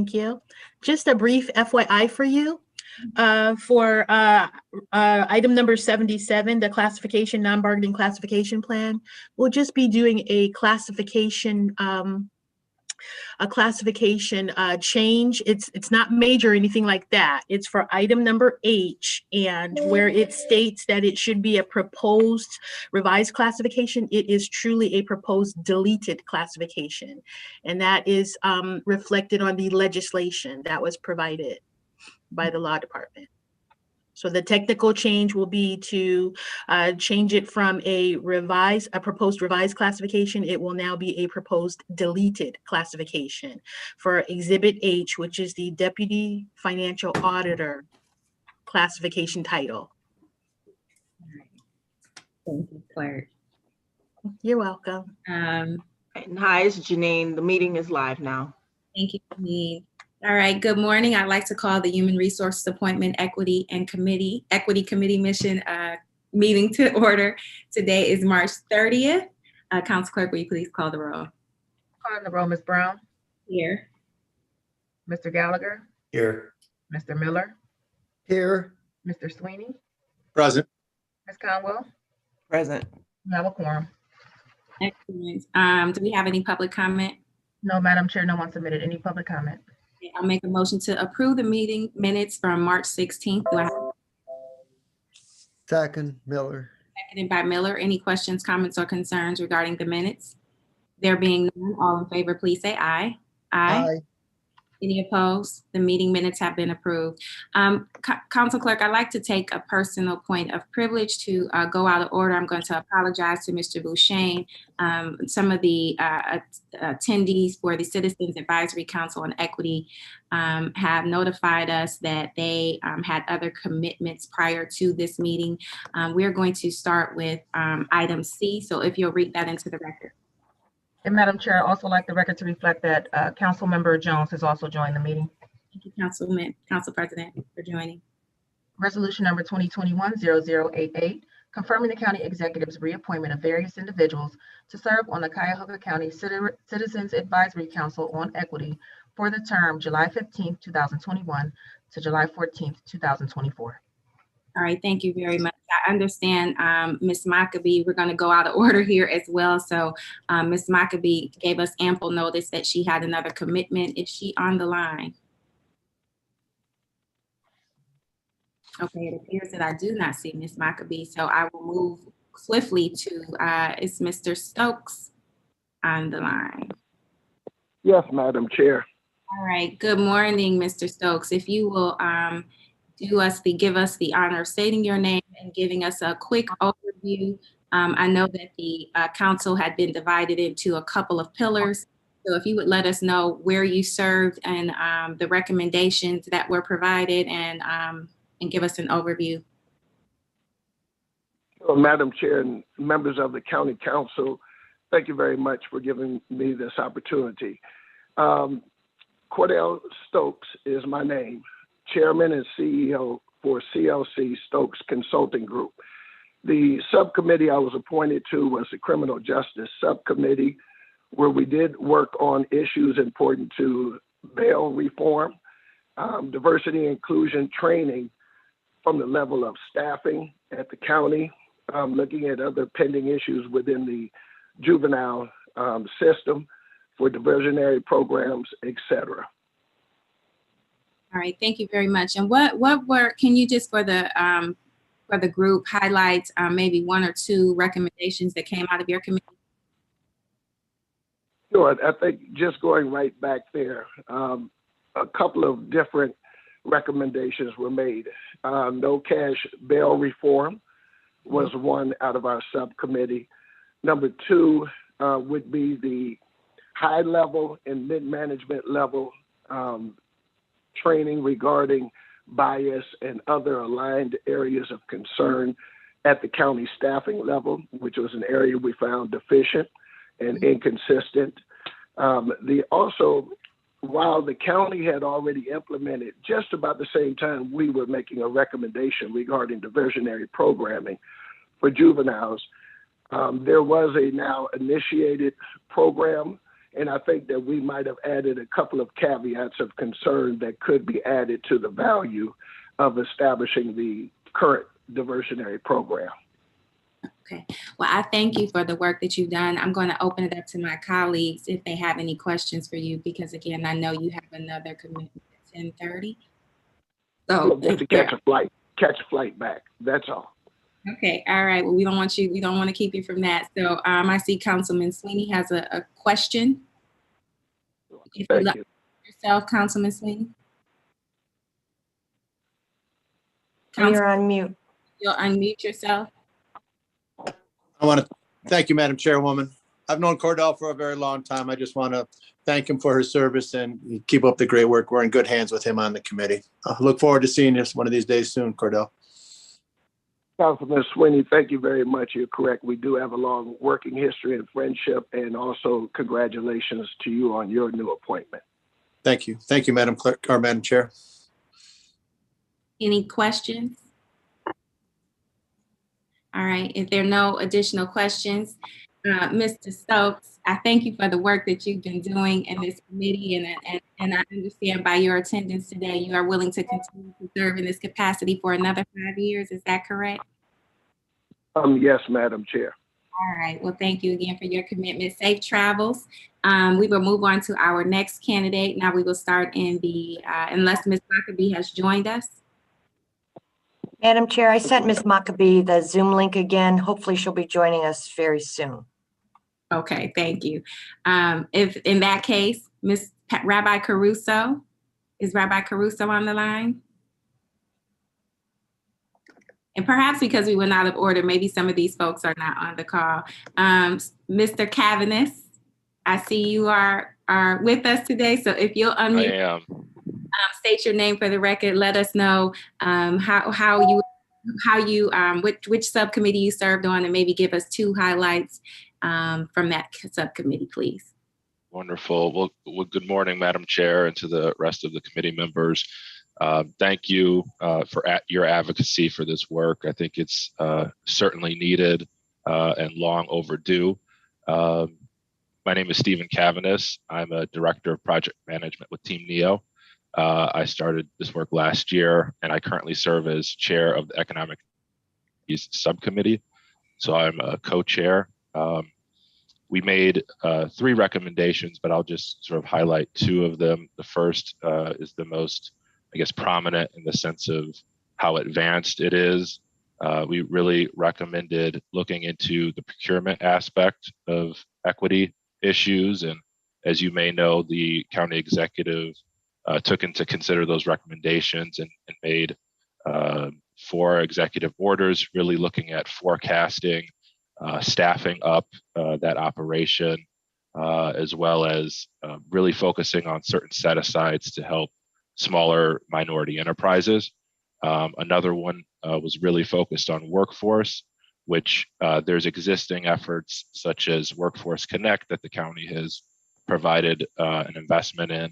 Thank you. Just a brief FYI for you. For item number 77, the classification, non-bargaining classification plan, we'll just be doing a classification change. It's not major or anything like that. It's for item number H, and where it states that it should be a proposed revised classification, it is truly a proposed deleted classification. And that is reflected on the legislation that was provided by the law department. So the technical change will be to change it from a proposed revised classification. It will now be a proposed deleted classification for Exhibit H, which is the Deputy Financial Auditor classification title. Thank you, Clerk. You're welcome. And hi, it's Janine. The meeting is live now. Thank you, Janine. All right, good morning. I'd like to call the Human Resources Appointment Equity Committee Mission meeting to order. Today is March 30th. Council Clerk, will you please call the roll? Calling the roll, Ms. Brown. Here. Mr. Gallagher. Here. Mr. Miller. Here. Mr. Sweeney. Present. Ms. Conwell. Present. We have a quorum. Excellent. Do we have any public comment? No, Madam Chair, no one submitted any public comment. I'll make a motion to approve the meeting minutes from March 16th. Do I have Second, Miller. seconded by Miller? Any questions, comments, or concerns regarding the minutes? There being none, all in favor, please say aye. Aye. Any opposed? The meeting minutes have been approved. Council Clerk, I'd like to take a personal point of privilege to go out of order. I'm going to apologize to Mr. Bouchain. Some of the attendees for the Citizens Advisory Council on Equity have notified us that they had other commitments prior to this meeting. We're going to start with item C, so if you'll read that into the record. And Madam Chair, I'd also like the record to reflect that Council Member Jones has also joined the meeting. Thank you, Council President, for joining. Resolution number 2021-0088, confirming the county executive's reappointment of various individuals to serve on the Cuyahoga County Citizens Advisory Council on Equity for the term July 15th, 2021 to July 14th, 2024. All right, thank you very much. I understand, Ms. Maccabee, we're going to go out of order here as well. So Ms. Maccabee gave us ample notice that she had another commitment. Is she on the line? Okay, it appears that I do not see Ms. Maccabee, so I will move swiftly to, is Mr. Stokes on the line? Yes, Madam Chair. All right, good morning, Mr. Stokes. If you will give us the honor of stating your name and giving us a quick overview. I know that the council had been divided into a couple of pillars. So if you would let us know where you served and the recommendations that were provided and give us an overview. Well, Madam Chair and members of the County Council, thank you very much for giving me this opportunity. Cordell Stokes is my name. Chairman and CEO for CLC Stokes Consulting Group. The subcommittee I was appointed to was the Criminal Justice Subcommittee, where we did work on issues important to bail reform, diversity inclusion training from the level of staffing at the county, looking at other pending issues within the juvenile system for diversionary programs, et cetera. All right, thank you very much. And what can you just for the group highlight maybe one or two recommendations that came out of your committee? Sure, I think just going right back there, a couple of different recommendations were made. No cash bail reform was one out of our subcommittee. Number two would be the high level and mid-management level training regarding bias and other aligned areas of concern at the county staffing level, which was an area we found deficient and inconsistent. Also, while the county had already implemented, just about the same time we were making a recommendation regarding diversionary programming for juveniles, there was a now initiated program And I think that we might have added a couple of caveats of concern that could be added to the value of establishing the current diversionary program. Okay. Well, I thank you for the work that you've done. I'm going to open it up to my colleagues if they have any questions for you, because again, I know you have another commitment at 10:30. So Just to catch a flight back. That's all. Okay. All right. Well, we don't want to keep you from that. So I see Councilman Sweeney has a question. If Thank you. Yourself, Councilman Sweeney. You're on mute. You'll unmute yourself. I want to thank you, Madam Chairwoman. I've known Cordell for a very long time. I just want to thank him for his service and keep up the great work. We're in good hands with him on the committee. I look forward to seeing you one of these days soon, Cordell. Councilman Sweeney, thank you very much. You're correct. We do have a long working history and friendship, and also congratulations to you on your new appointment. Thank you. Thank you, Madam Clerk, or Madam Chair. Any questions? All right. If there are no additional questions, Mr. Stokes, I thank you for the work that you've been doing in this committee, and I understand by your attendance today, you are willing to continue to serve in this capacity for another 5 years. Is that correct? Yes, Madam Chair. All right. Well, thank you again for your commitment. Safe travels. We will move on to our next candidate. Now we will start in the, unless Ms. Maccabee has joined us. Madam Chair, I sent Ms. Maccabee the Zoom link again. Hopefully she'll be joining us very soon. Okay, thank you. If in that case, Rabbi Caruso, is Rabbi Caruso on the line? And perhaps because we went out of order, maybe some of these folks are not on the call. Mr. Cavanis, I see you are with us today. So if you'll unmute, I am. State your name for the record. Let us know which subcommittee you served on, and maybe give us 2 highlights from that subcommittee, please. Wonderful. Well, good morning, Madam Chair, and to the rest of the committee members. Thank you for your advocacy for this work. I think it's certainly needed and long overdue. My name is Stephen Cavanis. I'm a director of project management with Team NEO. I started this work last year, and I currently serve as chair of the Economic Subcommittee. So I'm a co-chair. We made 3 recommendations, but I'll just sort of highlight 2 of them. The first is the most, I guess, prominent in the sense of how advanced it is. We really recommended looking into the procurement aspect of equity issues. And as you may know, the county executive took into consider those recommendations and made 4 executive orders, really looking at forecasting, staffing up that operation, as well as really focusing on certain set-asides to help smaller minority enterprises. Another one was really focused on workforce, which there's existing efforts such as Workforce Connect that the county has provided an investment in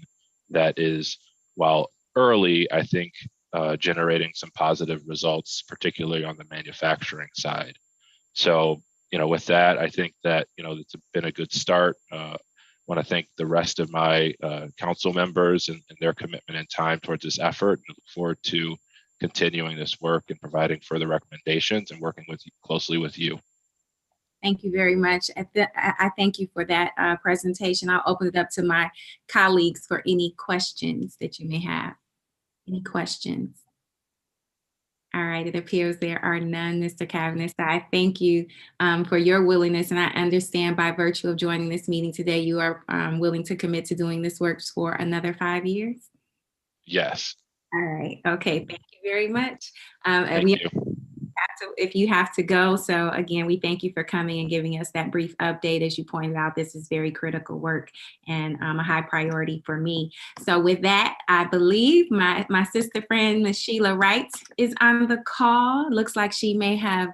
that is, while early, I think generating some positive results, particularly on the manufacturing side. So, with that, I think that, it's been a good start. I want to thank the rest of my council members and their commitment and time towards this effort, and look forward to continuing this work and providing further recommendations and working closely with you. Thank you very much. I thank you for that presentation. I'll open it up to my colleagues for any questions that you may have. Any questions? All right, it appears there are none, Mr. Cavanis. I thank you for your willingness, and I understand by virtue of joining this meeting today, you are willing to commit to doing this work for another 5 years? Yes. All right, okay, thank you very much. Thank you. If you have to go. So again, we thank you for coming and giving us that brief update. As you pointed out, this is very critical work and a high priority for me. So with that, I believe my sister friend, Ms. Sheila Wright, is on the call. Looks like she may have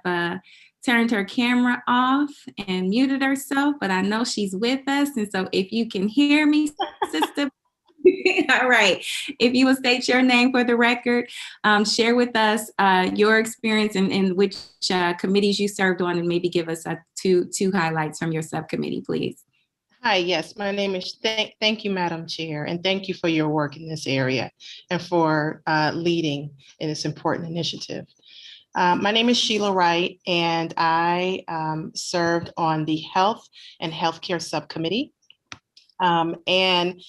turned her camera off and muted herself, but I know she's with us. And so if you can hear me, sister, all right. If you will state your name for the record, share with us your experience and which committees you served on, and maybe give us two highlights from your subcommittee, please. Hi, yes, my name is, thank you, Madam Chair, and thank you for your work in this area and for leading in this important initiative. My name is Sheila Wright, and I served on the Health and Healthcare Subcommittee. And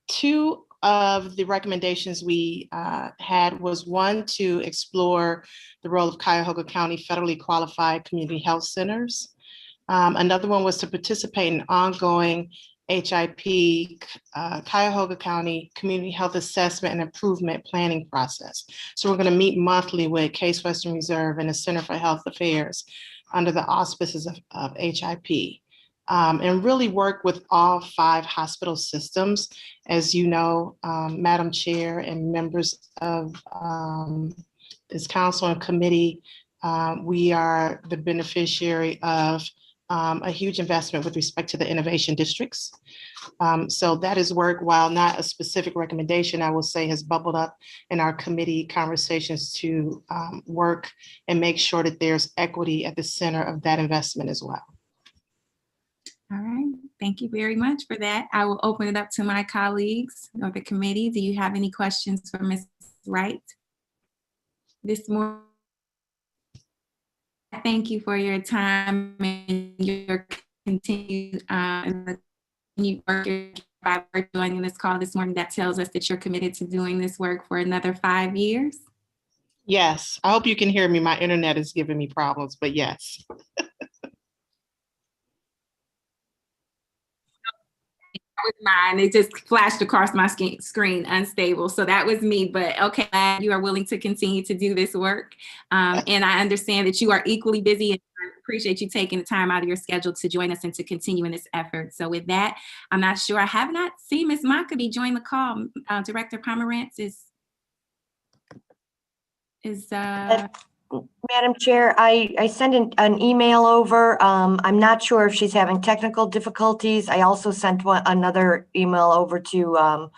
two of the recommendations we had was one to explore the role of Cuyahoga County federally qualified community health centers. Another one was to participate in ongoing HIP, Cuyahoga County Community Health Assessment and Improvement Planning Process. So we're going to meet monthly with Case Western Reserve and the Center for Health Affairs under the auspices of HIP. And really work with all 5 hospital systems. As you know, Madam Chair and members of this council and committee, we are the beneficiary of a huge investment with respect to the innovation districts. So that is work, while not a specific recommendation, I will say has bubbled up in our committee conversations to work and make sure that there's equity at the center of that investment as well. All right, thank you very much for that. I will open it up to my colleagues or the committee. Do you have any questions for Ms. Wright this morning? Thank you for your time and your continued work by joining this call this morning. That tells us that you're committed to doing this work for another 5 years. Yes, I hope you can hear me. My internet is giving me problems, but yes. Was mine. It just flashed across my screen, unstable. So that was me, but okay, you are willing to continue to do this work. And I understand that you are equally busy, and I appreciate you taking the time out of your schedule to join us and to continue in this effort. So with that, I'm not sure, I have not seen Ms. Maccabee join the call. Director Pomerantz is Madam Chair, I sent an email over. I'm not sure if she's having technical difficulties. I also sent another email over to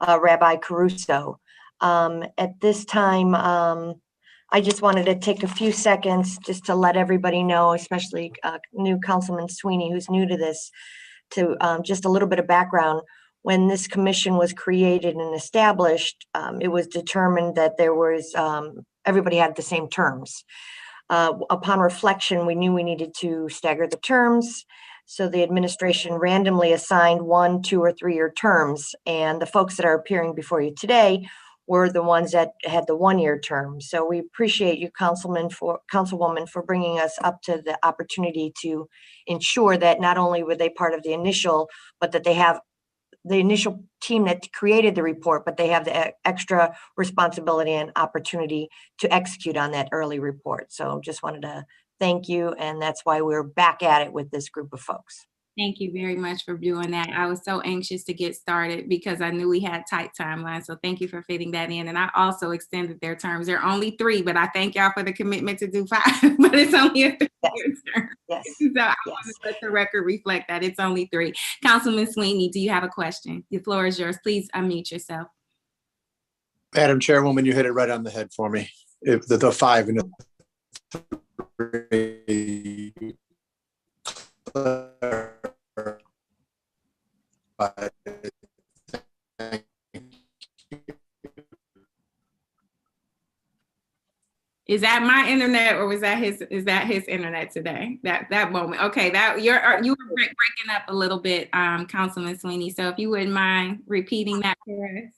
Rabbi Caruso. At this time, I just wanted to take a few seconds just to let everybody know, especially new Councilman Sweeney, who's new to this, to just a little bit of background. When this commission was created and established, it was determined that there was everybody had the same terms. Upon reflection, we knew we needed to stagger the terms. So the administration randomly assigned 1, 2, or 3-year terms. And the folks that are appearing before you today were the ones that had the 1-year term. So we appreciate you, Councilwoman, for bringing us up to the opportunity to ensure that not only were they part of the initial, but that they have the initial team that created the report, but they have the extra responsibility and opportunity to execute on that early report. So just wanted to thank you. And that's why we're back at it with this group of folks. Thank you very much for doing that. I was so anxious to get started because I knew we had tight timelines. So thank you for fitting that in. And I also extended their terms. They're only 3, but I thank y'all for the commitment to do 5, but it's only a 3-year term. Yes. So I want to let the record reflect that it's only 3. Councilman Sweeney, do you have a question? The floor is yours. Please unmute yourself. Madam Chairwoman, you hit it right on the head for me. If the 5 and the 3. Is that my internet or was that his? Is that his internet today? That moment. Okay, that you were breaking up a little bit, Councilman Sweeney. So if you wouldn't mind repeating that for us.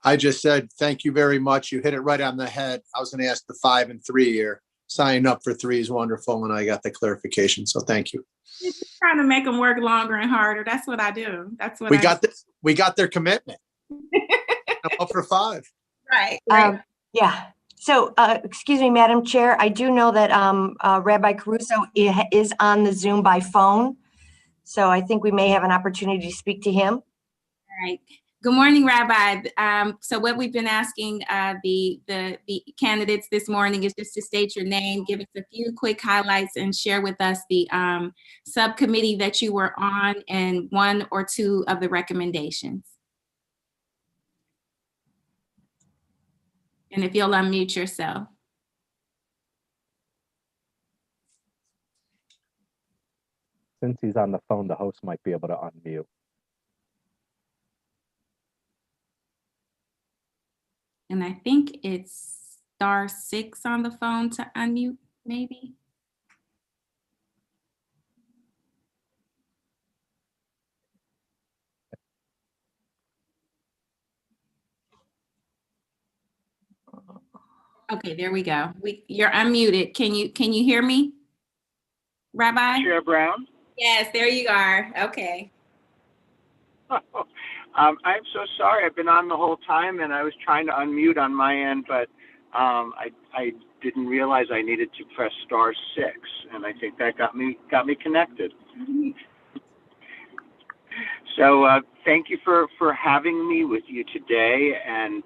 I just said thank you very much. You hit it right on the head. I was going to ask the 5 and 3-year. Signing up for 3 is wonderful, and I got the clarification. So thank you. It's just trying to make them work longer and harder. That's what I do. That's what we got their commitment. I'm up for 5. Right. Yeah. So, excuse me, Madam Chair, I do know that Rabbi Caruso is on the Zoom by phone. So I think we may have an opportunity to speak to him. All right. Good morning, Rabbi. So what we've been asking the candidates this morning is just to state your name, give us a few quick highlights, and share with us the subcommittee that you were on and 1 or 2 of the recommendations. And if you'll unmute yourself. since he's on the phone, the host might be able to unmute. And I think it's *6 on the phone to unmute, maybe. Okay, there we go. You're unmuted. Can you hear me, Rabbi? Chair Brown? Yes, there you are. Okay. I'm so sorry. I've been on the whole time, and I was trying to unmute on my end, but I didn't realize I needed to press *6, and I think that got me connected. So thank you for having me with you today, and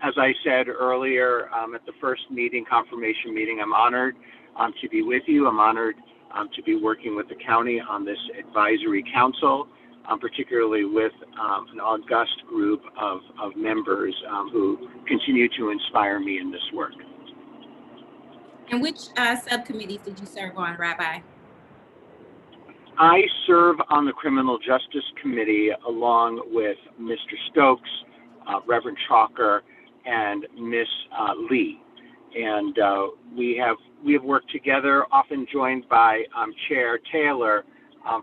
as I said earlier at the first meeting, confirmation meeting, I'm honored to be with you. I'm honored to be working with the county on this advisory council, particularly with an august group of members who continue to inspire me in this work. And which subcommittees did you serve on, Rabbi? I serve on the Criminal Justice Committee along with Mr. Stokes, Reverend Chalker, and Miss Lee. And we have worked together, often joined by Chair Taylor,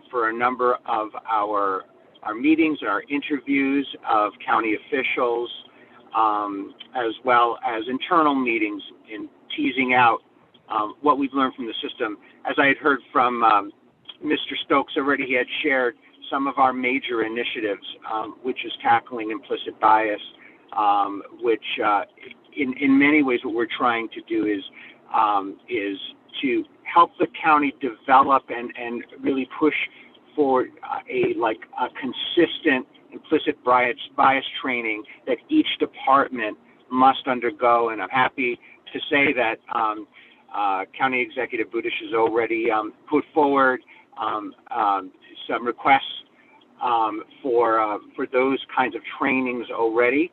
for a number of our meetings and our interviews of county officials, as well as internal meetings in teasing out what we've learned from the system. As I had heard from Mr. Stokes already, he had shared some of our major initiatives, which is tackling implicit bias, which in many ways what we're trying to do is to help the county develop and really push for a consistent implicit bias training that each department must undergo. And I'm happy to say that County Executive Budish has already put forward some requests for those kinds of trainings already.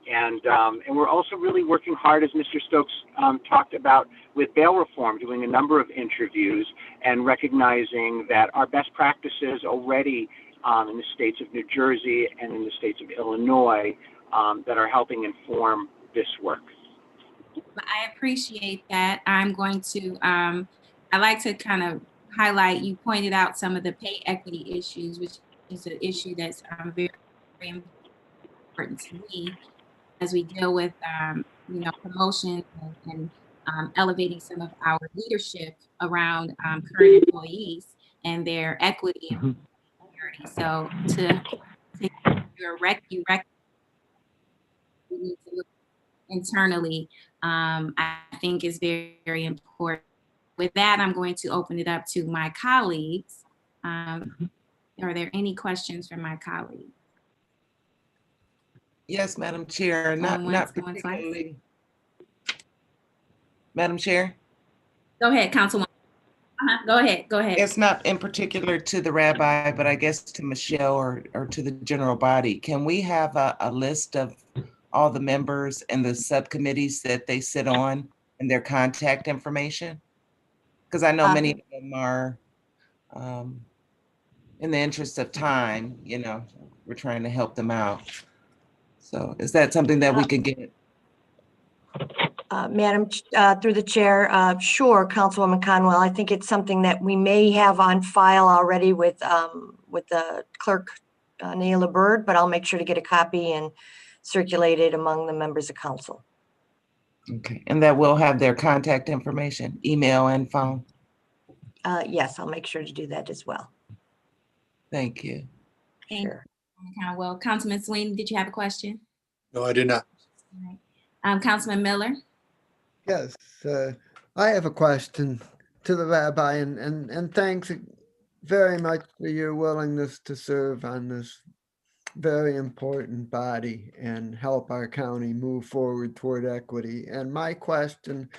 And we're also really working hard, as Mr. Stokes talked about, with bail reform, doing a number of interviews and recognizing that our best practices already in the states of New Jersey and in the states of Illinois that are helping inform this work. I appreciate that. I'm going to, I like to kind of highlight, you pointed out some of the pay equity issues, which is an issue that's very, very important to me as we deal with, promotion and elevating some of our leadership around current employees and their equity and security. So we need to look internally, I think is very, very important. With that, I'm going to open it up to my colleagues. Are there any questions from my colleagues? Yes, Madam Chair, not particularly. Madam Chair? Go ahead, Councilwoman. Go ahead. It's not in particular to the rabbi, but I guess to Michelle or to the general body. Can we have a list of all the members and the subcommittees that they sit on and their contact information? Because I know many of them are, in the interest of time, we're trying to help them out. So is that something that we could get? Madam, through the chair, sure, Councilwoman Conwell. I think it's something that we may have on file already with the clerk, Neela Bird, but I'll make sure to get a copy and circulate it among the members of council. Okay, and that will have their contact information, email and phone? Yes, I'll make sure to do that as well. Thank you. Sure. Well, Councilman Sweeney, did you have a question? No, I did not. All right. Councilman Miller? Yes, I have a question to the rabbi, and thanks very much for your willingness to serve on this very important body and help our county move forward toward equity. And my question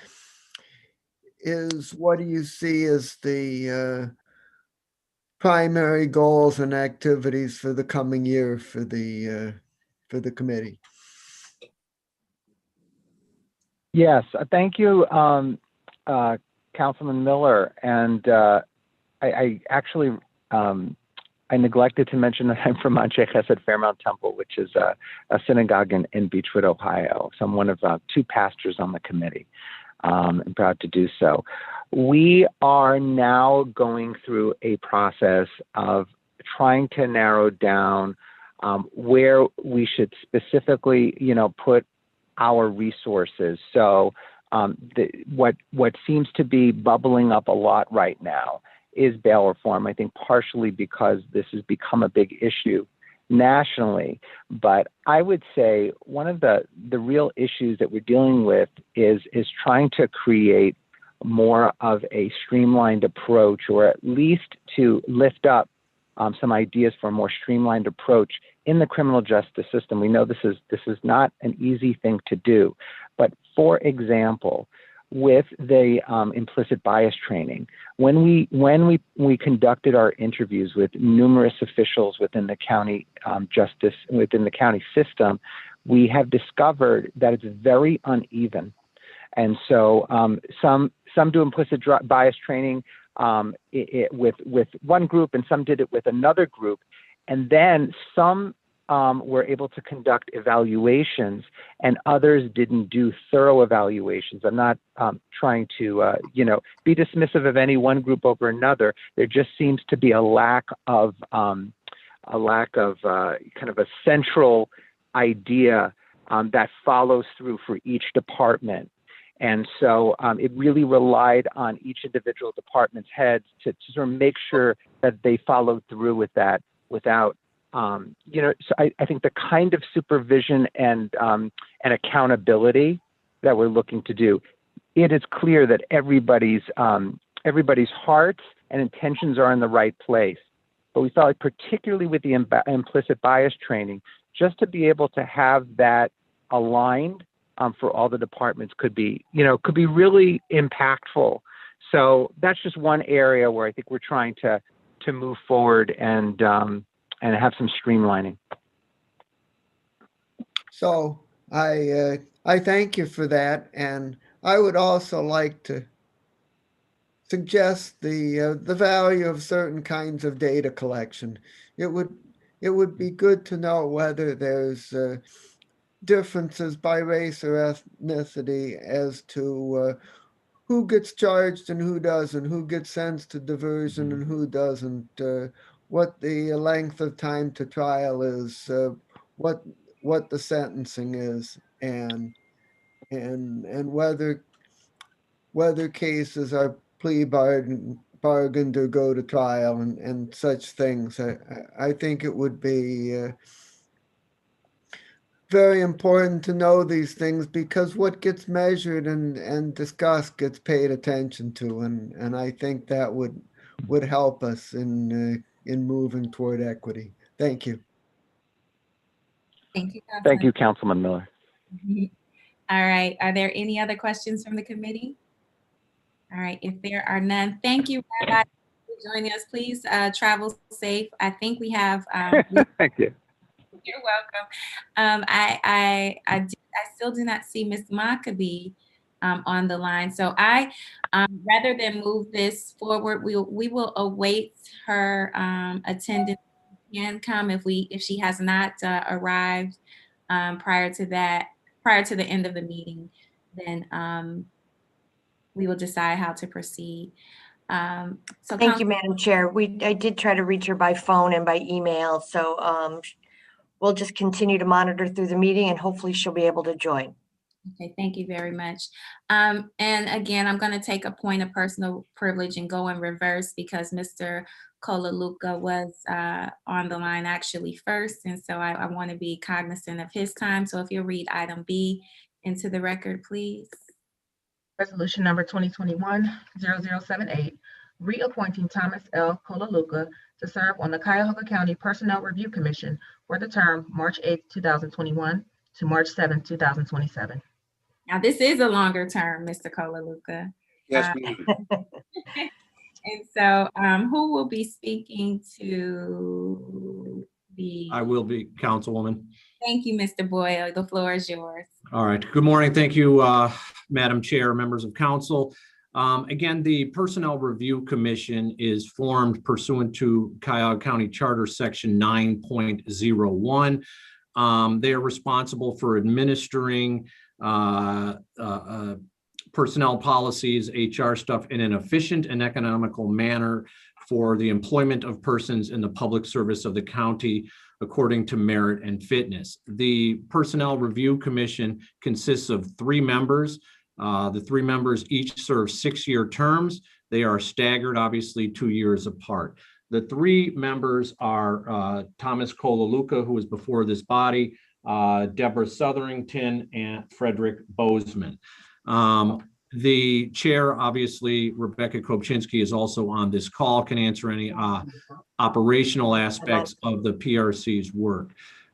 is, what do you see as the primary goals and activities for the coming year for the committee? Yes, thank you, Councilman Miller. And I actually, I neglected to mention that I'm from Anshe Chesed Fairmount Temple, which is a synagogue in Beechwood, Ohio. So I'm one of 2 pastors on the committee. I'm proud to do so. We are now going through a process of trying to narrow down where we should specifically, put our resources. So what seems to be bubbling up a lot right now is bail reform. I think partially because this has become a big issue nationally. But I would say one of the real issues that we're dealing with is trying to create more of a streamlined approach, or at least to lift up some ideas for a more streamlined approach in the criminal justice system. We know this is not an easy thing to do, but for example, with the implicit bias training, when we conducted our interviews with numerous officials within the county within the county system, we have discovered that it's very uneven. And so some do implicit bias training with one group, and some did it with another group. And then some were able to conduct evaluations, and others didn't do thorough evaluations. I'm not trying to, be dismissive of any one group over another. There just seems to be a lack of kind of a central idea that follows through for each department. And so it really relied on each individual department's heads to sort of make sure that they followed through with that without, so I think the kind of supervision and accountability that we're looking to do, it is clear that everybody's hearts and intentions are in the right place. But we felt like, particularly with the implicit bias training, just to be able to have that aligned for all the departments could be really impactful. So that's just one area where I think we're trying to move forward and have some streamlining. So I thank you for that, and I would also like to suggest the value of certain kinds of data collection. It would be good to know whether there's differences by race or ethnicity as to who gets charged and who doesn't, who gets sentenced to diversion and who doesn't, what the length of time to trial is, what the sentencing is, and whether cases are plea bargained or go to trial and such things. I think it would be very important to know these things, because what gets measured and discussed gets paid attention to, and I think that would help us in moving toward equity. Thank you. Thank you, Councilman. Thank you, Councilman Miller. All right. Are there any other questions from the committee? All right. If there are none, thank you, Rabbi, for joining us. Please travel safe. I think we have. Thank you. You're welcome. I still do not see Ms. Maccabee on the line. So I, rather than move this forward, we will await her attendance can come if she has not arrived prior to the end of the meeting, then we will decide how to proceed. So thank you, Madam Chair. I did try to reach her by phone and by email, so we'll just continue to monitor through the meeting and hopefully she'll be able to join. Okay, thank you very much. And again, I'm going to take a point of personal privilege and go in reverse, because Mr. Kolaluka was on the line actually first. And so I want to be cognizant of his time. So if you'll read item B into the record, please. Resolution number 2021-0078, reappointing Thomas L. Kolaluka to serve on the Cuyahoga County Personnel Review Commission for the term March 8, 2021 to March 7, 2027. Now, this is a longer term, Mr. Kolaluka. Yes, ma'am. And so who will be speaking to the... I will be, Councilwoman. Thank you, Mr. Boyle. The floor is yours. All right. Good morning. Thank you, Madam Chair, members of council. Again, the Personnel Review Commission is formed pursuant to Cuyahoga County Charter Section 9.01. They are responsible for administering personnel policies, HR stuff in an efficient and economical manner for the employment of persons in the public service of the county according to merit and fitness. The Personnel Review Commission consists of 3 members. The 3 members each serve 6-year terms. They are staggered, obviously 2 years apart. The 3 members are Thomas Kolaluka, who is before this body, Deborah Sotherington, and Frederick Bozeman. The chair, obviously, Rebecca Kopczynski, is also on this call, can answer any operational aspects of the PRC's work.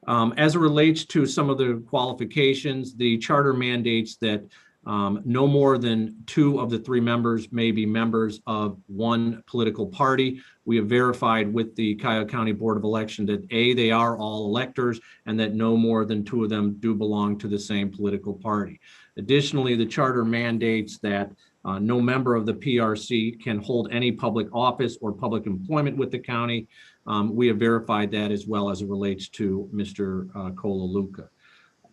As it relates to some of the qualifications, the charter mandates that no more than 2 of the 3 members may be members of one political party. We have verified with the Cuyahoga County Board of Election that they are all electors and that no more than 2 of them do belong to the same political party. Additionally, the charter mandates that no member of the PRC can hold any public office or public employment with the county. We have verified that as well as it relates to Mr. Kolaluka.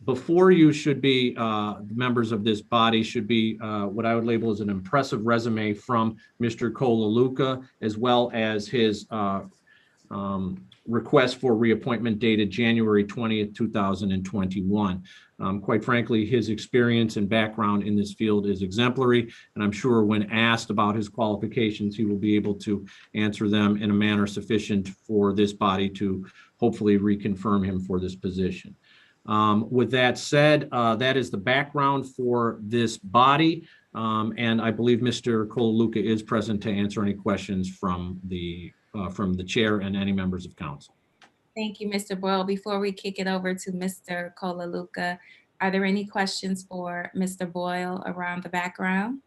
Before you should be, members of this body should be what I would label as an impressive resume from Mr. Kolaluka, as well as his request for reappointment dated January 20th, 2021. Quite frankly, his experience and background in this field is exemplary, and I'm sure when asked about his qualifications, he will be able to answer them in a manner sufficient for this body to hopefully reconfirm him for this position. With that said, that is the background for this body, and I believe Mr. Kolaluka is present to answer any questions from the chair and any members of council. Thank you, Mr. Boyle. Before we kick it over to Mr. Kolaluka, are there any questions for Mr. Boyle around the background?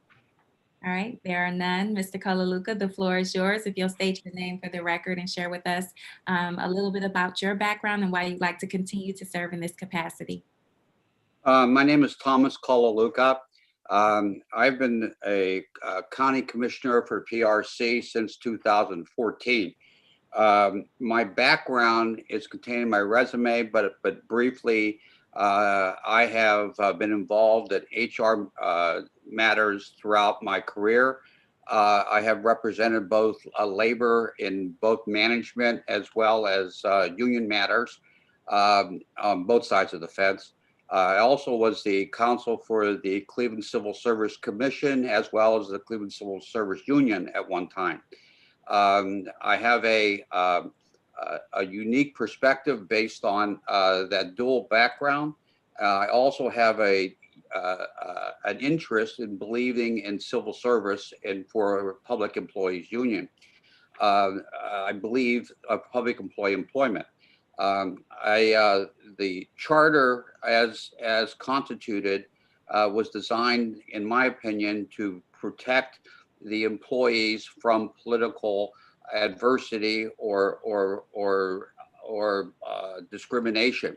All right, there are none. Mr. Kolaluka, the floor is yours. If you'll state your name for the record and share with us a little bit about your background and why you'd like to continue to serve in this capacity. My name is Thomas Kolaluka. I've been a county commissioner for PRC since 2014. My background is contained in my resume, but briefly, I have been involved in HR matters throughout my career. I have represented both labor in both management as well as union matters on both sides of the fence. I also was the counsel for the Cleveland Civil Service Commission as well as the Cleveland Civil Service Union at one time. I have a unique perspective based on that dual background. I also have an interest in believing in civil service and for public employees union. I believe public employee employment. The charter as constituted was designed, in my opinion, to protect the employees from political adversity or discrimination.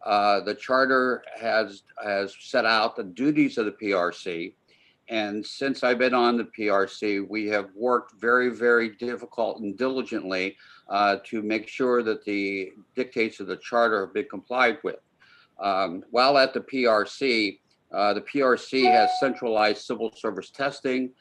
The charter has set out the duties of the PRC, and since I've been on the PRC, we have worked very, very difficult and diligently to make sure that the dictates of the charter have been complied with. While at the PRC has centralized civil service testing,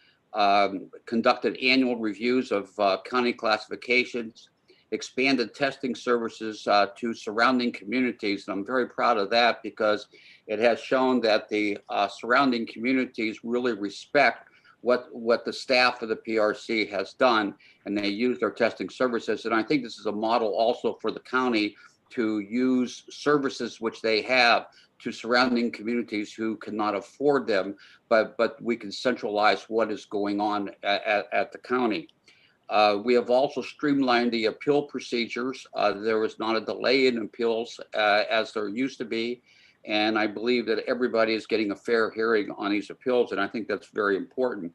conducted annual reviews of county classifications, expanded testing services to surrounding communities. And I'm very proud of that because it has shown that the surrounding communities really respect what the staff of the PRC has done, and they use their testing services. And I think this is a model also for the county to use services which they have to surrounding communities who cannot afford them, but we can centralize what is going on at the county. We have also streamlined the appeal procedures. There was not a delay in appeals as there used to be. And I believe that everybody is getting a fair hearing on these appeals. And I think that's very important.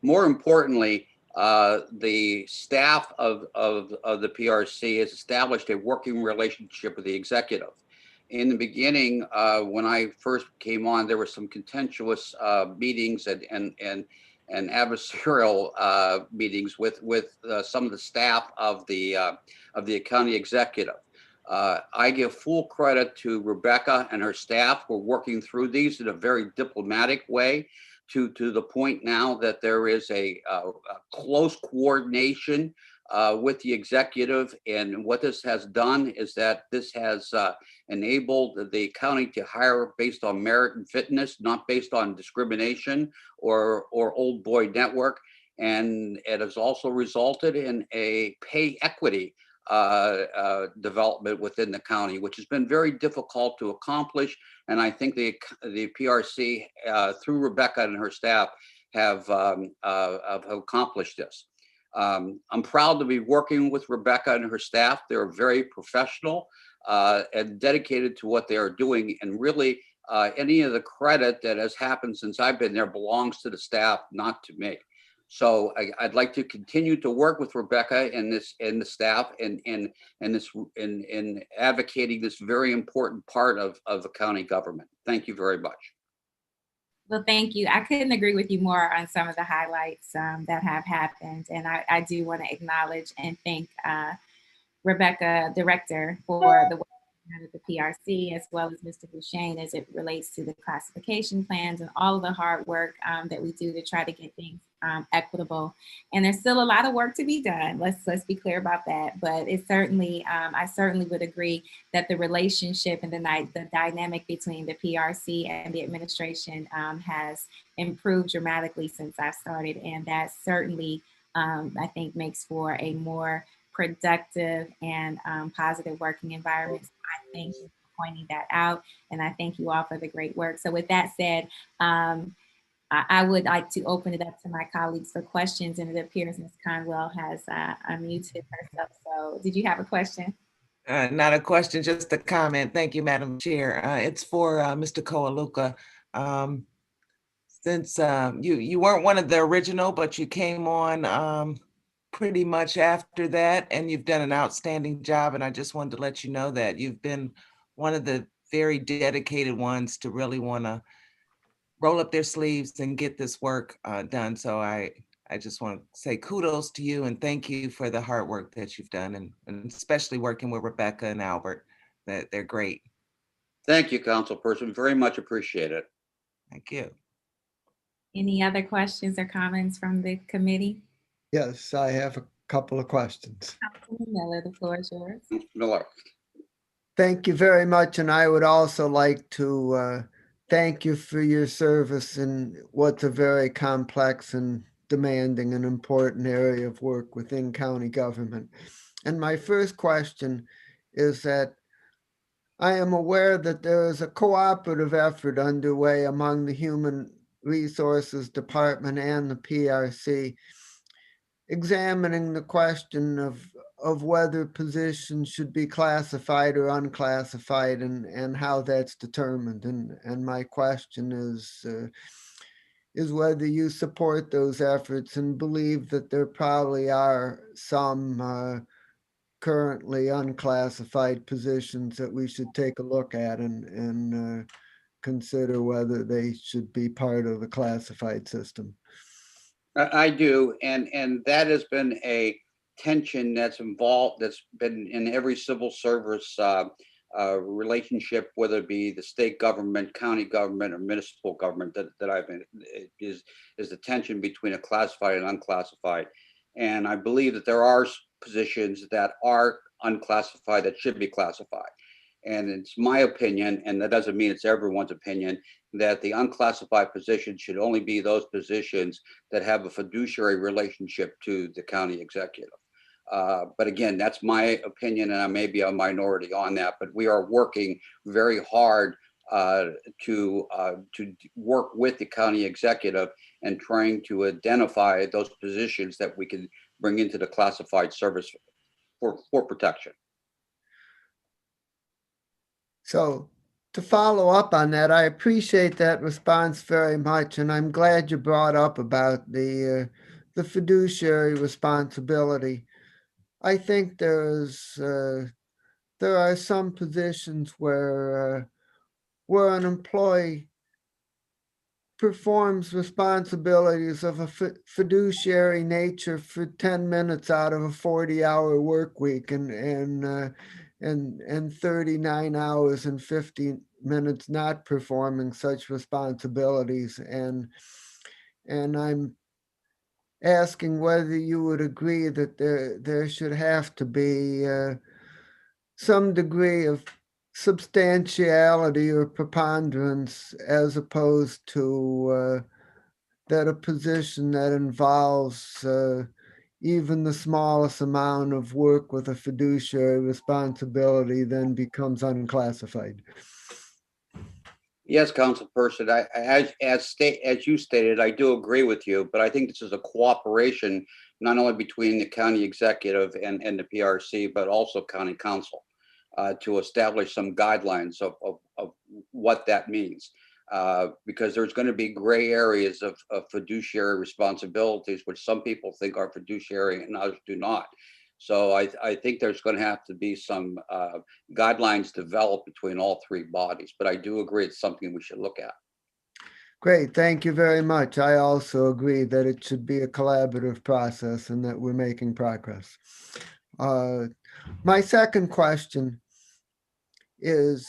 More importantly, the staff of the PRC has established a working relationship with the executive. In the beginning, when I first came on, there were some contentious meetings and and adversarial meetings with some of the staff of the county executive. I give full credit to Rebecca and her staff for working through these in a very diplomatic way to the point now that there is a close coordination with the executive. And what this has done is that this has enabled the county to hire based on merit and fitness, not based on discrimination or old boy network. And it has also resulted in a pay equity development within the county, which has been very difficult to accomplish. And I think the PRC, through Rebecca and her staff, have accomplished this. I'm proud to be working with Rebecca and her staff. They're very professional and dedicated to what they are doing. And really, any of the credit that has happened since I've been there belongs to the staff, not to me. So I'd like to continue to work with Rebecca and the staff in advocating this very important part of the county government. Thank you very much. Well, thank you. I couldn't agree with you more on some of the highlights that have happened. And I do want to acknowledge and thank Rebecca, Director, for the work of the PRC, as well as Mr. Bouchain, as it relates to the classification plans and all of the hard work that we do to try to get things equitable. And there's still a lot of work to be done. Let's be clear about that. But it's certainly, I certainly would agree that the relationship and the dynamic between the PRC and the administration has improved dramatically since I started. And that certainly, I think, makes for a more productive and positive working environment. So I thank you for pointing that out, and I thank you all for the great work. So with that said, I would like to open it up to my colleagues for questions, and it appears Ms. Conwell has unmuted herself. So did you have a question? Not a question, just a comment. Thank you, Madam Chair. It's for Mr. Koaluka. Since you weren't one of the original, but you came on pretty much after that, and you've done an outstanding job. And I just wanted to let you know that you've been one of the very dedicated ones to really want to roll up their sleeves and get this work done. So I just want to say kudos to you and thank you for the hard work that you've done, and especially working with Rebecca and Albert. That they're great. Thank you, Councilperson. Very much appreciate it. Thank you. Any other questions or comments from the committee? Yes, I have a couple of questions. Councilman Miller, the floor is yours. Miller. Thank you very much. And I would also like to thank you for your service in what's a very complex and demanding and important area of work within county government. And my first question is that I am aware that there is a cooperative effort underway among the Human Resources Department and the PRC, examining the question of whether positions should be classified or unclassified, and how that's determined. And my question is whether you support those efforts and believe that there probably are some currently unclassified positions that we should take a look at and consider whether they should be part of the classified system. I do, and that has been a tension that's been in every civil service relationship, whether it be the state government, county government, or municipal government that I've been, is the tension between a classified and unclassified. And I believe that there are positions that are unclassified that should be classified. And it's my opinion, and that doesn't mean it's everyone's opinion, that the unclassified positions should only be those positions that have a fiduciary relationship to the county executive. But again, that's my opinion, and I may be a minority on that, but we are working very hard to work with the county executive and trying to identify those positions that we can bring into the classified service for protection. So to follow up on that, I appreciate that response very much, and I'm glad you brought up about the fiduciary responsibility. I think there are some positions where an employee performs responsibilities of a fiduciary nature for 10 minutes out of a 40-hour work week and 39 hours and 50 minutes not performing such responsibilities. And I'm asking whether you would agree that there should have to be some degree of substantiality or preponderance as opposed to that a position that involves even the smallest amount of work with a fiduciary responsibility then becomes unclassified. Yes, Councilperson, as you stated, I do agree with you, but I think this is a cooperation not only between the county executive and the PRC, but also county council to establish some guidelines of what that means. Because there's going to be gray areas of fiduciary responsibilities, which some people think are fiduciary and others do not. So I think there's going to have to be some guidelines developed between all three bodies, but I do agree it's something we should look at. Great, thank you very much. I also agree that it should be a collaborative process and that we're making progress. My second question is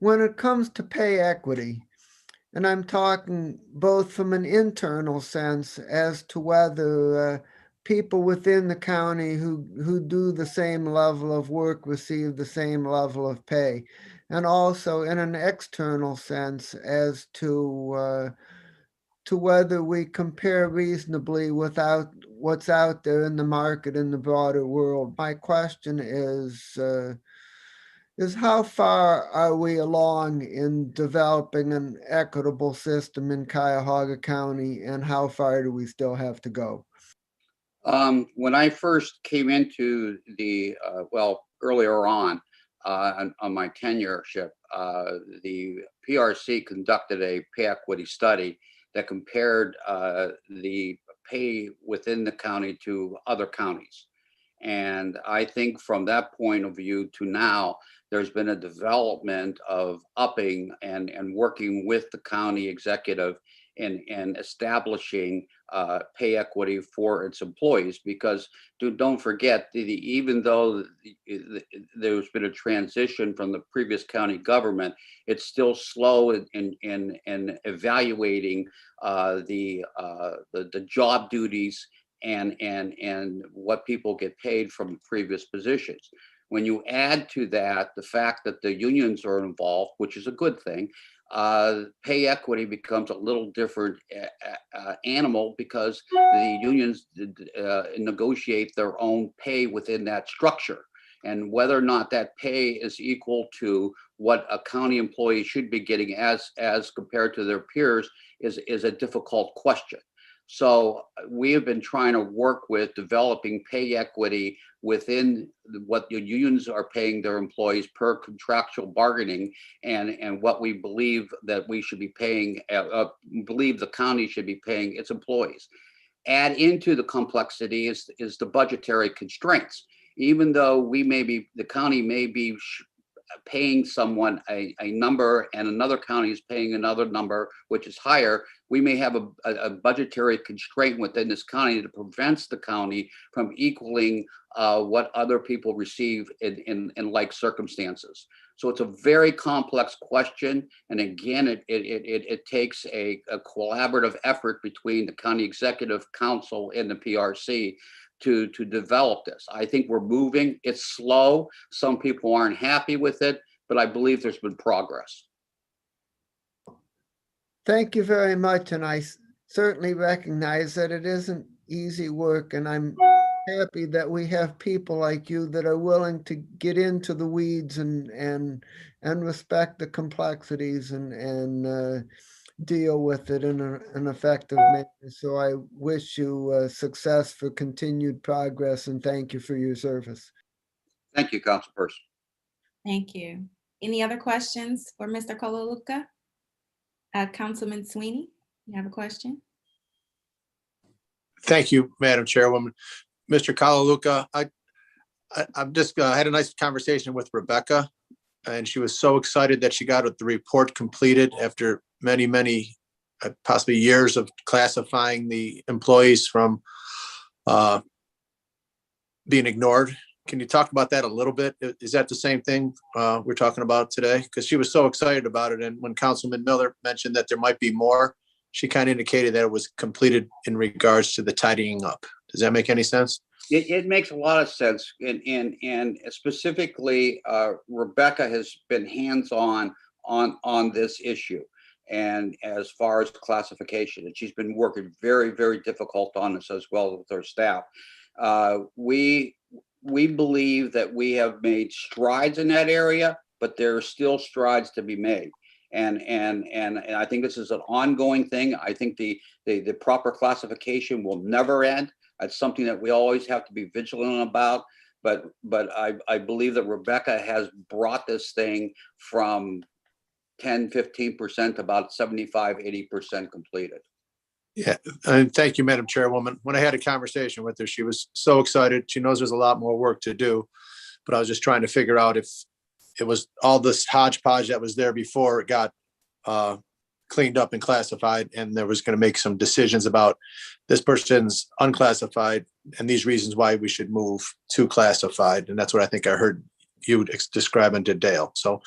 when it comes to pay equity, and I'm talking both from an internal sense as to whether people within the county who do the same level of work receive the same level of pay, and also in an external sense as to whether we compare reasonably without what's out there in the market in the broader world. My question is how far are we along in developing an equitable system in Cuyahoga County, and how far do we still have to go? When I first came into the, earlier on my tenureship, the PRC conducted a pay equity study that compared the pay within the county to other counties. And I think from that point of view to now, there's been a development of upping and working with the county executive and establishing pay equity for its employees, because don't forget, even though there's been a transition from the previous county government, it's still slow in evaluating the job duties and what people get paid from previous positions. When you add to that the fact that the unions are involved, which is a good thing, pay equity becomes a little different animal, because the unions negotiate their own pay within that structure. And whether or not that pay is equal to what a county employee should be getting as compared to their peers is a difficult question. So we have been trying to work with developing pay equity within what the unions are paying their employees per contractual bargaining, and what we believe that we should be paying, believe the county should be paying its employees. Add into the complexity is the budgetary constraints. Even though the county may be paying someone a number and another county is paying another number, which is higher, we may have a budgetary constraint within this county that prevents the county from equaling what other people receive in like circumstances. So it's a very complex question. And again, it takes a collaborative effort between the county executive council and the PRC to develop this. I think we're moving. It's slow. Some people aren't happy with it, but I believe there's been progress. Thank you very much. And I certainly recognize that it isn't easy work. And I'm happy that we have people like you that are willing to get into the weeds and respect the complexities and deal with it in an effective manner. So I wish you success for continued progress, and thank you for your service. Thank you, Councilperson. Thank you. Any other questions for Mr. Kolaluka? Councilman Sweeney, you have a question? Thank you, Madam Chairwoman. Mr. Kolaluka, I had a nice conversation with Rebecca, and she was so excited that she got the report completed after many possibly years of classifying the employees from being ignored. Can you talk about that a little bit? Is that the same thing we're talking about today? Because she was so excited about it. And when Councilman Miller mentioned that there might be more, she kind of indicated that it was completed in regards to the tidying up. Does that make any sense? It makes a lot of sense. And specifically, Rebecca has been hands-on on this issue. And as far as classification, and she's been working very, very difficult on this as well with her staff. We believe that we have made strides in that area, but there are still strides to be made. And I think this is an ongoing thing. I think the proper classification will never end. That's something that we always have to be vigilant about. But I believe that Rebecca has brought this thing from 10, 15%, about 75, 80% completed. Yeah, and thank you, Madam Chairwoman. When I had a conversation with her, she was so excited. She knows there's a lot more work to do, but I was just trying to figure out if it was all this hodgepodge that was there before it got cleaned up and classified, and there was going to make some decisions about this person's unclassified and these reasons why we should move to classified. And that's what I think I heard you describing to Dale. So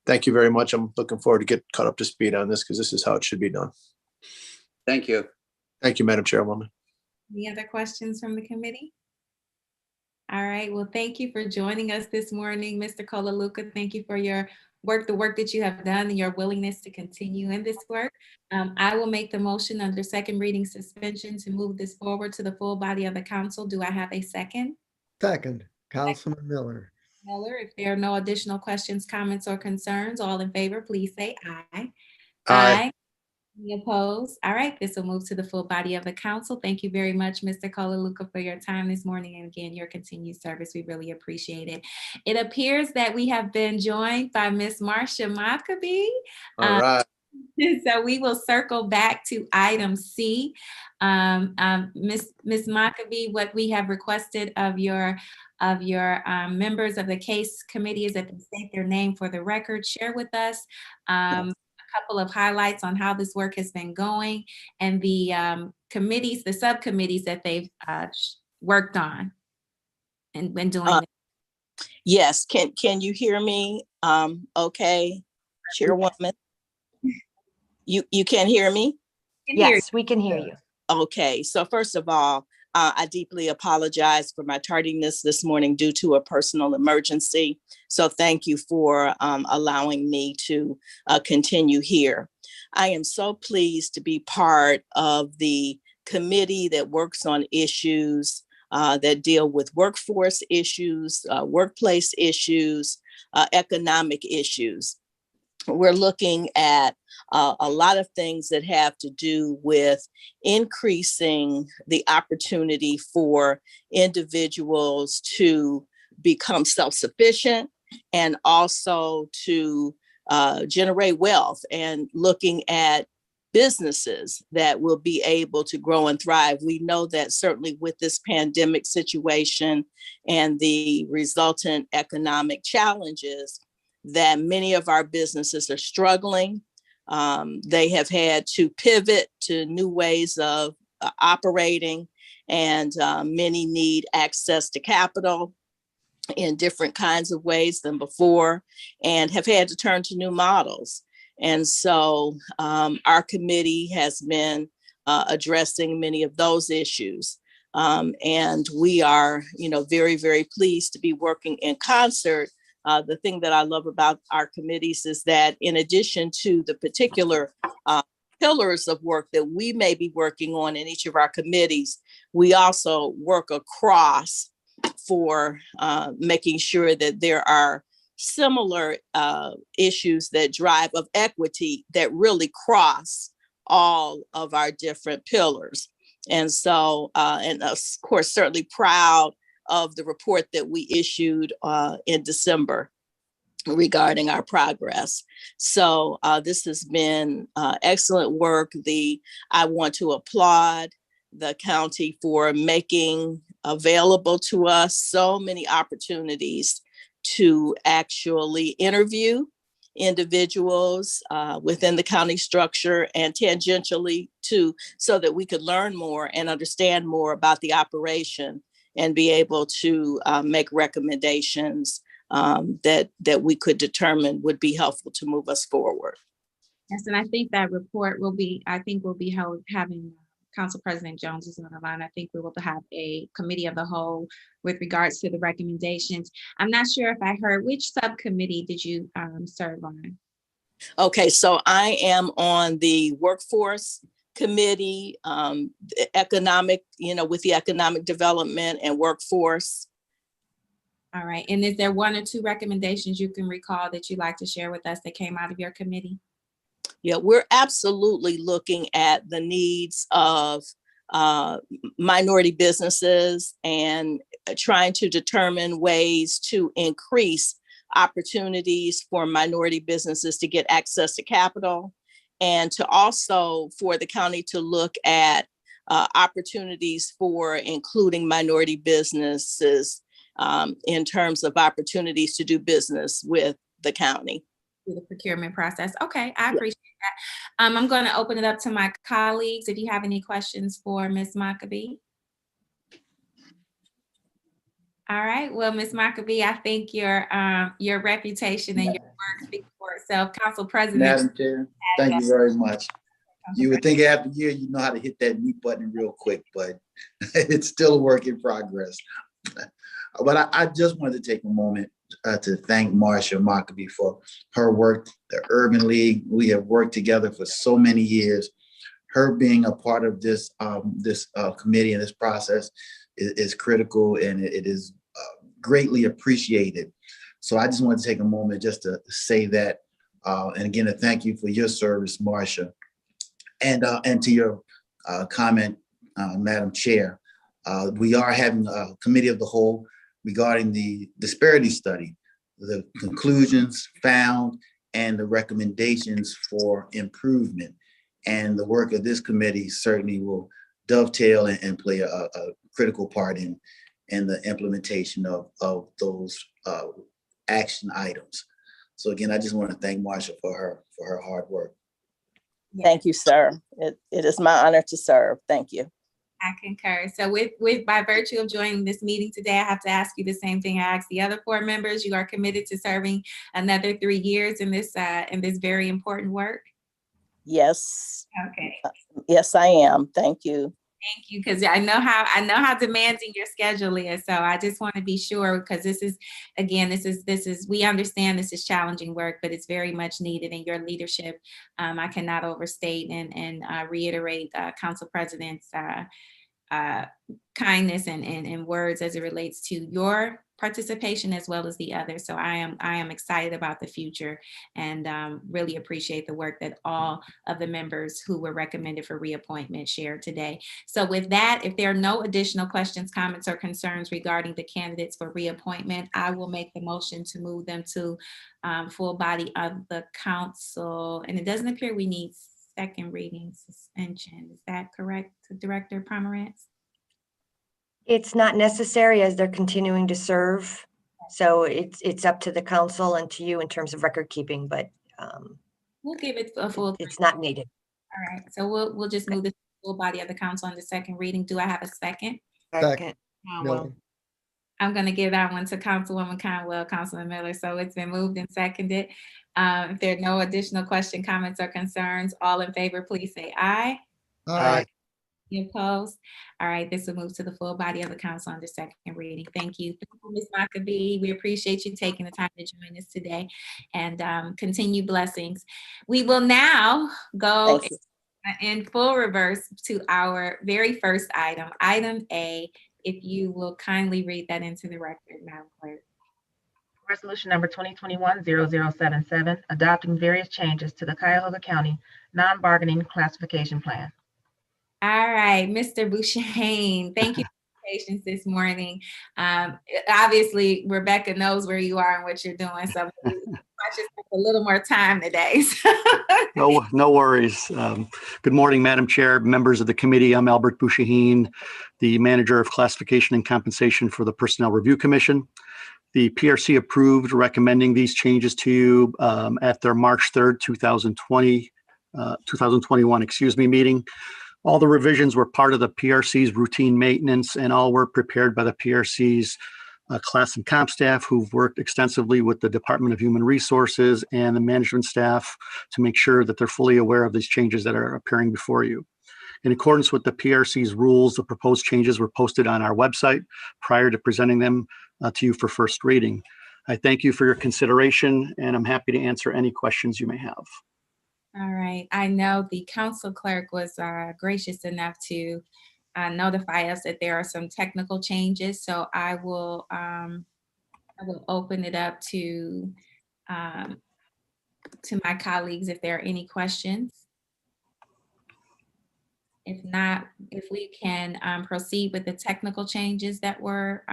thank you very much. I'm looking forward to get caught up to speed on this because this is how it should be done. Thank you. Thank you, Madam Chairwoman. Any other questions from the committee? All right, well, thank you for joining us this morning, Mr. Kolaluka. Thank you for your work, the work that you have done and your willingness to continue in this work. I will make the motion under second reading suspension to move this forward to the full body of the council. Do I have a second? Second, Councilman Miller. Miller, if there are no additional questions, comments, or concerns, all in favor, please say aye. Aye. Any opposed? All right, this will move to the full body of the council. Thank you very much, Mr. Kolaluka, for your time this morning, and again, your continued service. We really appreciate it. It appears that we have been joined by Ms. Marcia Maccabee. All right. So we will circle back to item C. Ms. Maccabee, what we have requested of your members of the case committee is that they state their name for the record, share with us a couple of highlights on how this work has been going and the committees, the subcommittees that they've worked on and been doing. Yes, can you hear me? Okay, Chairwoman. You can hear me? Yes, we can hear you. Okay, so first of all, I deeply apologize for my tardiness this morning due to a personal emergency. So thank you for allowing me to continue here. I am so pleased to be part of the committee that works on issues that deal with workforce issues, workplace issues, economic issues. We're looking at a lot of things that have to do with increasing the opportunity for individuals to become self-sufficient and also to generate wealth, and looking at businesses that will be able to grow and thrive. We know that certainly with this pandemic situation and the resultant economic challenges, that many of our businesses are struggling. They have had to pivot to new ways of operating, and many need access to capital in different kinds of ways than before, and have had to turn to new models. And so our committee has been addressing many of those issues. And we are, very, very pleased to be working in concert. The thing that I love about our committees is that in addition to the particular pillars of work that we may be working on in each of our committees, we also work across for making sure that there are similar issues that drive of equity that really cross all of our different pillars. And so, and of course, certainly proud of the report that we issued in December regarding our progress. So this has been excellent work. I want to applaud the county for making available to us so many opportunities to actually interview individuals within the county structure and tangentially too, so that we could learn more and understand more about the operation and be able to make recommendations that we could determine would be helpful to move us forward. Yes, and I think that report will be, having Council President Jones is on the line. I think we will have a committee of the whole with regards to the recommendations. I'm not sure if I heard, which subcommittee did you serve on? Okay, so I am on the workforce committee, economic, with the economic development and workforce. All right, and is there one or two recommendations you can recall that you'd like to share with us that came out of your committee? Yeah, we're absolutely looking at the needs of minority businesses and trying to determine ways to increase opportunities for minority businesses to get access to capital, and to also for the county to look at opportunities for including minority businesses in terms of opportunities to do business with the county. Through the procurement process. Okay, I appreciate that. I'm going to open it up to my colleagues if you have any questions for Ms. Maccabee. All right, well, Ms. Maccabee, I think your reputation and your work speak for itself. Council President. Madam Chair, thank you very much. You would think after a year, you know how to hit that mute button real quick, but it's still a work in progress. But I just wanted to take a moment to thank Marsha Maccabee for her work, the Urban League. We have worked together for so many years. Her being a part of this committee and this process is critical, and it is greatly appreciated. So I just want to take a moment just to say that, and again, to thank you for your service, Marsha, and to your comment, Madam Chair. We are having a committee of the whole regarding the disparity study, the conclusions found and the recommendations for improvement. And the work of this committee certainly will dovetail and play a critical part in the implementation of those action items. So again, I just want to thank Marsha for her hard work. Thank you, sir. It is my honor to serve. Thank you. I concur. So by virtue of joining this meeting today, I have to ask you the same thing I asked the other 4 members. You are committed to serving another 3 years in this very important work? Yes. Okay. Yes, I am. Thank you. Thank you, because I know how demanding your schedule is. So I just want to be sure, because this is we understand this is challenging work, but it's very much needed in your leadership. I cannot overstate and reiterate Council President's kindness and words as it relates to your participation as well as the others. So I am excited about the future and really appreciate the work that all of the members who were recommended for reappointment shared today. So with that, if there are no additional questions, comments, or concerns regarding the candidates for reappointment, I will make the motion to move them to full body of the council. And it doesn't appear we need second reading suspension. Is that correct, Director Pomerantz? It's not necessary as they're continuing to serve. So it's up to the council and to you in terms of record keeping, but we'll give it a full. It's not needed. All right, so we'll just move the full body of the council on the second reading. Do I have a second? Second. Well, I'm going to give that one to Councilwoman Conwell, Councilman Miller. So it's been moved and seconded. If there are no additional questions, comments, or concerns, all in favor, please say aye. Aye. Any opposed? All right, this will move to the full body of the council on the second reading. Thank you. Thank you, Ms. Maccabee. We appreciate you taking the time to join us today, and continue blessings. We will now go in full reverse to our very first item, item A. If you will kindly read that into the record, Madam Clerk. Resolution number 2021-0077, adopting various changes to the Cuyahoga County non-bargaining classification plan. All right, Mr. Bouchane, thank you for your patience this morning. Obviously, Rebecca knows where you are and what you're doing, so I just took a little more time today. No worries. Good morning, Madam Chair, members of the committee. I'm Albert Bouchane, the Manager of Classification and Compensation for the Personnel Review Commission. The PRC approved recommending these changes to you at their March 3rd, 2021, meeting. All the revisions were part of the PRC's routine maintenance, and all were prepared by the PRC's class and comp staff who've worked extensively with the Department of Human Resources and the management staff to make sure that they're fully aware of these changes that are appearing before you. In accordance with the PRC's rules, the proposed changes were posted on our website prior to presenting them to you for first reading. I thank you for your consideration, and I'm happy to answer any questions you may have. All right. I know the council clerk was gracious enough to notify us that there are some technical changes. So I will open it up to my colleagues if there are any questions. If not, if we can proceed with the technical changes that were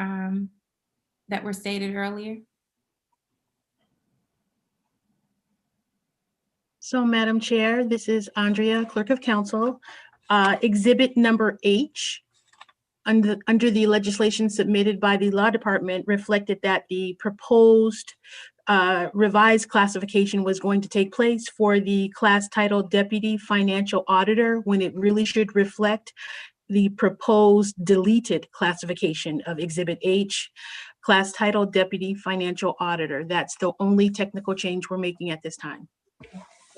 stated earlier. So, Madam Chair, this is Andrea, Clerk of Council. Exhibit number H, under the legislation submitted by the Law Department, reflected that the proposed revised classification was going to take place for the class titled Deputy Financial Auditor, when it really should reflect the proposed deleted classification of Exhibit H, class titled Deputy Financial Auditor. That's the only technical change we're making at this time.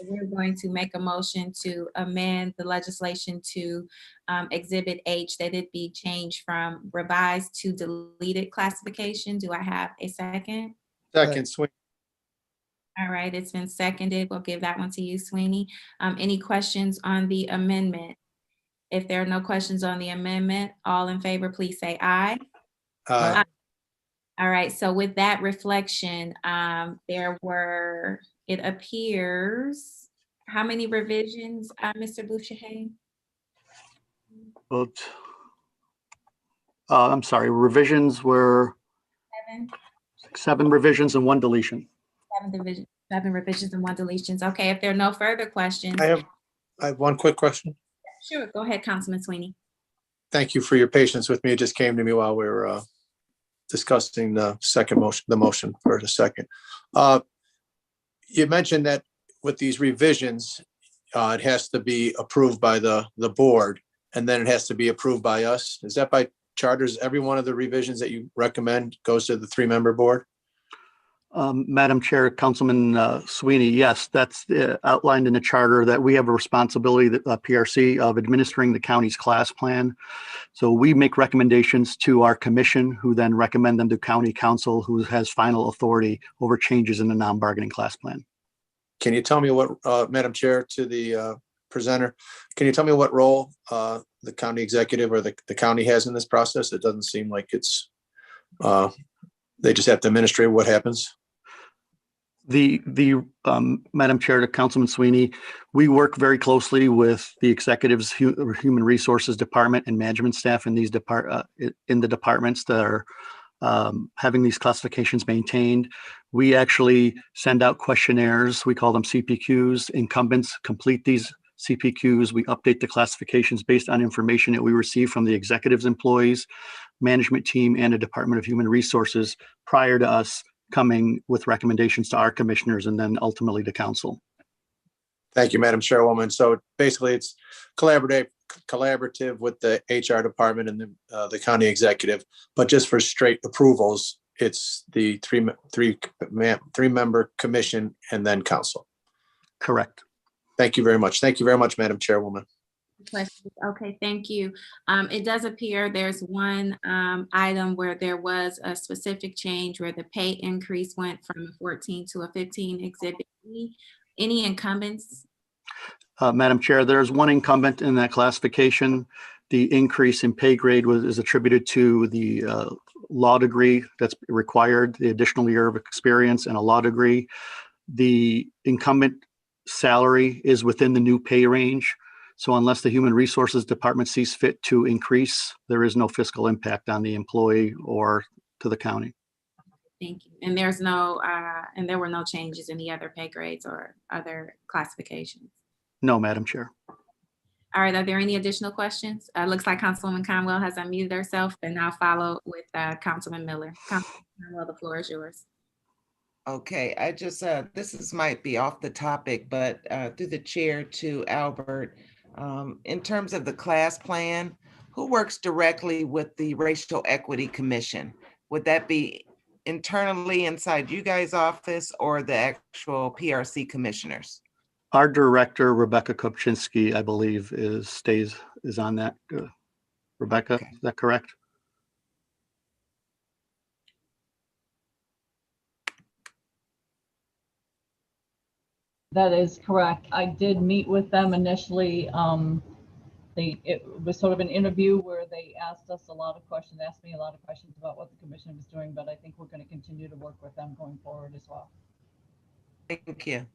We're going to make a motion to amend the legislation to Exhibit H, that it be changed from revised to deleted classification. Do I have a second? Second, Sweeney. All right, it's been seconded. We'll give that one to you, Sweeney. Any questions on the amendment? If there are no questions on the amendment, all in favor, please say aye. Aye. All right, so with that reflection, there were, it appears, how many revisions, Mr. Boucher? I'm sorry, revisions were 7 revisions and 1 deletion. 7 revisions and 1 deletions. Okay, if there are no further questions. I have one quick question. Sure, go ahead, Councilman Sweeney. Thank you for your patience with me. It just came to me while we were discussing the second motion, the motion for the second. You mentioned that with these revisions, it has to be approved by the board, and then it has to be approved by us. Is that by charters? Every one of the revisions that you recommend goes to the 3-member board? Madam Chair, Councilman Sweeney, yes, that's outlined in the charter that we have a responsibility, the PRC, of administering the county's class plan. So we make recommendations to our commission, who then recommend them to county council, who has final authority over changes in the non-bargaining class plan. Can you tell me what, Madam Chair, to the presenter, can you tell me what role the county executive or the county has in this process? It doesn't seem like it's, they just have to administrate what happens. Madam Chair, to Councilman Sweeney, we work very closely with the executive's Human Resources Department and management staff in these in the departments that are having these classifications maintained. We actually send out questionnaires. We call them CPQs. Incumbents complete these CPQs. We update the classifications based on information that we receive from the executive's employees, management team, and the Department of Human Resources prior to us coming with recommendations to our commissioners and then ultimately to council. Thank you, Madam Chairwoman. So basically it's collaborative with the HR department and the county executive, but just for straight approvals, it's the three-member commission and then council. Correct. Thank you very much. Thank you very much, Madam Chairwoman. Questions? Okay, thank you. It does appear there's one item where there was a specific change where the pay increase went from a 14 to a 15 exhibit. Any incumbents? Madam Chair, there's one incumbent in that classification. The increase in pay grade is attributed to the law degree that's required, the additional year of experience and a law degree. The incumbent salary is within the new pay range. So unless the Human Resources Department sees fit to increase, there is no fiscal impact on the employee or to the county. Thank you. And there's no, and there were no changes in the other pay grades or other classifications? No, Madam Chair. All right, are there any additional questions? Looks like Councilwoman Conwell has unmuted herself, and I'll follow with Councilman Miller. Councilman Conwell, the floor is yours. Okay, I just, might be off the topic, but through the chair to Albert, in terms of the class plan, who works directly with the Racial Equity Commission? Would that be internally inside you guys' office or the actual PRC commissioners? Our director, Rebecca Kopczynski, I believe, is on that. Rebecca, Okay. is that correct? That is correct. I did meet with them initially. It was sort of an interview where they asked us a lot of questions, asked me a lot of questions about what the commission was doing, but I think we're going to continue to work with them going forward as well. Thank you.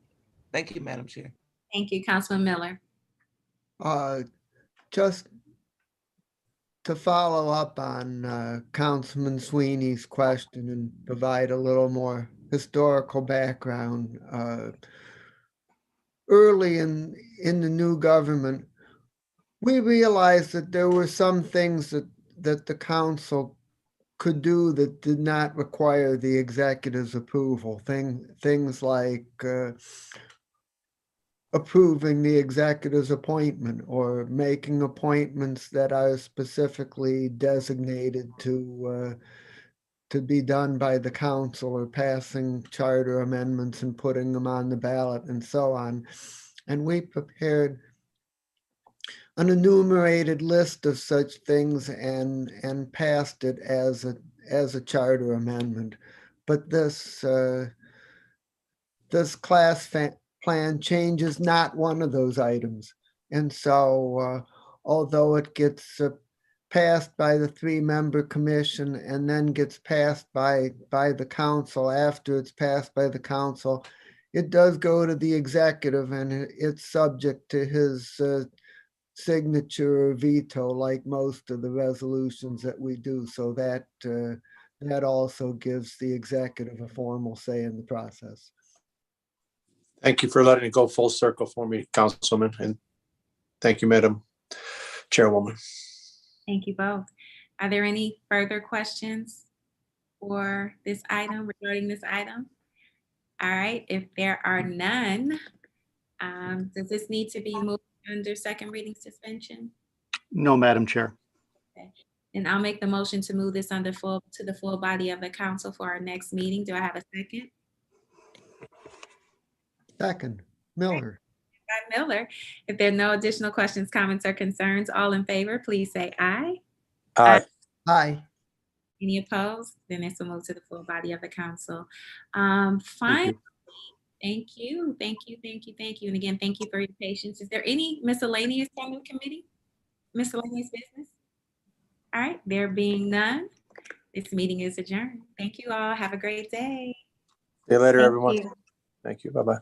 Thank you, Madam Chair. Thank you, Councilman Miller. Just to follow up on Councilman Sweeney's question and provide a little more historical background. Early in the new government, we realized that there were some things that the council could do that did not require the executive's approval. Things like approving the executive's appointment or making appointments that are specifically designated to be done by the council, or passing charter amendments and putting them on the ballot and so on. And we prepared an enumerated list of such things and passed it as a charter amendment. But this class plan changes not one of those items. And so although it gets passed by the 3-member commission and then gets passed by the council, after it's passed by the council, it does go to the executive, and it's subject to his signature or veto, like most of the resolutions that we do. So that also gives the executive a formal say in the process. Thank you for letting it go full circle for me, Councilman, and thank you, Madam Chairwoman. Thank you both. Are there any further questions for this item, regarding this item? All right, if there are none, does this need to be moved under second reading suspension? No, Madam Chair. Okay. And I'll make the motion to move this to the full body of the council for our next meeting. Do I have a second? Second, Miller. By Miller. If there are no additional questions, comments, or concerns, all in favor, please say aye. Aye. Aye. Any opposed? Then this will move to the full body of the council. Finally, thank you. And again, thank you for your patience. Is there any miscellaneous from the committee? Miscellaneous business? All right, there being none, this meeting is adjourned. Thank you all. Have a great day. See you later, Thank everyone. you. Thank you. Bye-bye.